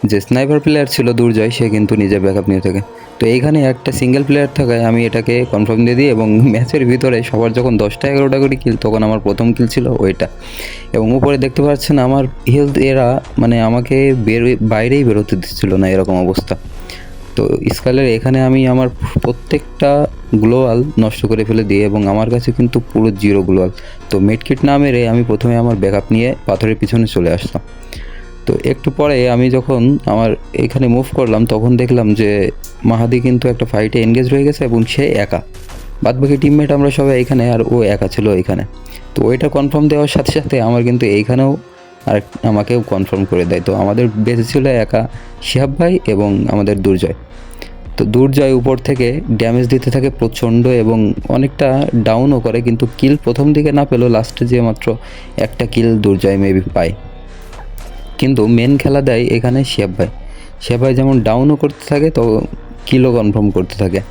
যে sniper player ছিল দুর্জয়, সে কিন্তু নিজের ব্যাকআপ নিয়ে থাকে। তো এইখানে একটা সিঙ্গেল প্লেয়ার থাকায় আমি এটাকে কনফার্ম দিয়ে দিই, এবং ম্যাচের ভিতরে সবার যখন 10টা 11টা করে কিল, তখন আমার প্রথম কিল ছিল ওইটা। এবং উপরে দেখতে পাচ্ছেন আমার হেলথ, এরা মানে আমাকে বাইরেই বেরোতে দিচ্ছিল না, এরকম অবস্থা। তো স্কালের এখানে আমি আমার প্রত্যেকটা গ্লোয়াল নষ্ট করে ফেলে দিই, এবং আমার কাছে কিন্তু পুরো 0 গ্লোয়াল। তো মেডকিট না মেরে আমি প্রথমে আমার ব্যাকআপ নিয়ে পাথরের পিছনে চলে আসলাম। তো একটু পরে আমি যখন আমার এখানে মুভ করলাম, তখন দেখলাম যে মাহাদি কিন্তু একটা ফাইটে এনগেজ হয়ে গেছে, এবং সে একা। বাদবাকি টিমমেট আমরা সবাই এখানে, আর ও একা ছিল এখানে। তো ওইটা কনফার্ম দেওয়ার সাথে সাথে আমার কিন্তু এইখানেও আর আমাকেও কনফার্ম করে দেয়। তো আমাদের বেঁচে ছিল একা শিহাব ভাই এবং আমাদের দুর্জয়। তো দুর্জয় উপর থেকে ড্যামেজ দিতে থাকে প্রচণ্ড, এবং অনেকটা ডাউনও করে, কিন্তু কিল প্রথম দিকে না পেলেও লাস্টে যে মাত্র একটা কিল দুর্জয় মেবি পায়। কিন্তু মেন খেলা দেয় এখানে শিহাব ভাই। শিহাব ভাই যেমন ডাউনও করতে থাকে, তো কিলও কনফার্ম করতে থাকে।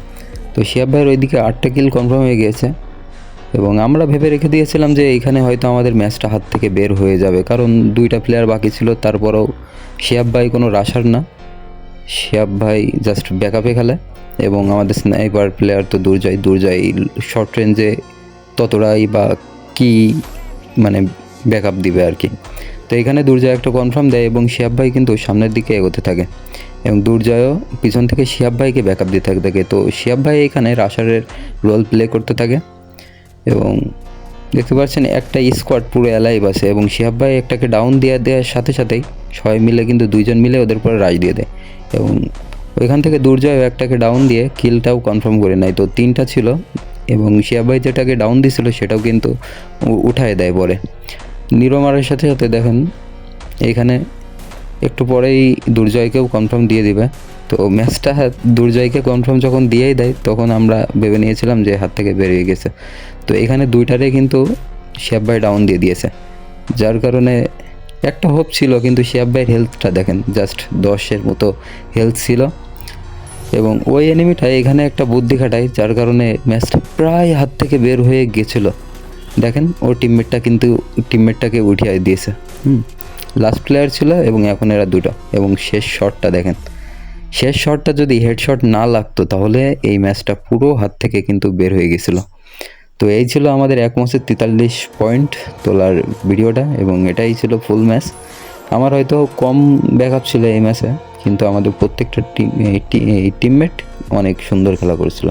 তো শিহাব ভাইয়ের ওইদিকে 8টা কিল কনফার্ম হয়ে গিয়েছে, এবং আমরা ভেবে রেখে দিয়েছিলাম যে এইখানে হয়তো আমাদের ম্যাচটা হাত থেকে বের হয়ে যাবে, কারণ 2টা প্লেয়ার বাকি ছিল। তারপরেও শিহাব ভাই কোনো রাশার না, শিহাব ভাই জাস্ট ব্যাকআপে খেলে, এবং আমাদের স্নাইপার প্লেয়ার তো দুর্জয় শর্ট রেঞ্জে ততটাই বা কি মানে ব্যাকআপ দিবে আর কি। তো এখানে দুর্জয় একটা কনফার্ম দেয়, এবং শিহাব ভাই কিন্তু সামনের দিকে এগোতে থাকে, এবং দুর্জয়ও পিছন থেকে শিহাব ভাইকে ব্যাকআপ দিতে থাকে। তো শিহাব ভাই এখানে রাশারের রোল প্লে করতে থাকে, এবং দেখতে পাচ্ছেন একটা স্কোয়াড পুরো অ্যালাইভ আছে, এবং শিহাব ভাই একটাকে ডাউন দেওয়ার সাথে সাথেই সবাই মিলে কিন্তু 2জন মিলে ওদের পরে রাশ দিয়ে দেয়, এবং ওইখান থেকে দুর্জয় একটাকে ডাউন দিয়ে কিলটাও কনফার্ম করে নেয়। তো 3টা ছিল, এবং শিহাব ভাই যেটাকে ডাউন দিয়েছিল সেটাও কিন্তু উঠায় দেয় পরে। নিরো মারার সাথে সাথে দেখেন এইখানে একটু পরেই দুর্জয়কেও কনফার্ম দিয়ে দিবে। তো ম্যাচটা দুর্জয়কে কনফার্ম যখন দিয়েই দেয়, তখন আমরা ভেবে নিয়েছিলাম যে হাত থেকে বেরিয়ে গেছে। তো এখানে 2টারে কিন্তু শিহাব ভাই ডাউন দিয়ে দিয়েছে, যার কারণে একটা হোপ ছিল। কিন্তু শিহাব ভাইয়ের হেলথটা দেখেন, জাস্ট 10-এর মতো হেলথ ছিল, এবং ওই এনিমিটা এখানে একটা বুদ্ধি খাটায়, যার কারণে ম্যাচটা প্রায় হাত থেকে বের হয়ে গেছিলো। দেখেন ওর টিমমেটটাকে উঠিয়ে দিয়েছে। লাস্ট প্লেয়ার ছিল, এবং এখন এরা 2টা, এবং শেষ শটটা দেখেন। শেষ শটটা যদি হেডশট না লাগতো, তাহলে এই ম্যাচটা পুরো হাত থেকে কিন্তু বের হয়ে গেছিলো। তো এই ছিল আমাদের 1 ম্যাচে 43 পয়েন্ট তোলার ভিডিওটা, এবং এটাই ছিল ফুল ম্যাচ। আমার হয়তো কম ব্যাকআপ ছিল এই ম্যাচে, কিন্তু আমাদের প্রত্যেকটা টিমমেট অনেক সুন্দর খেলা করেছিল।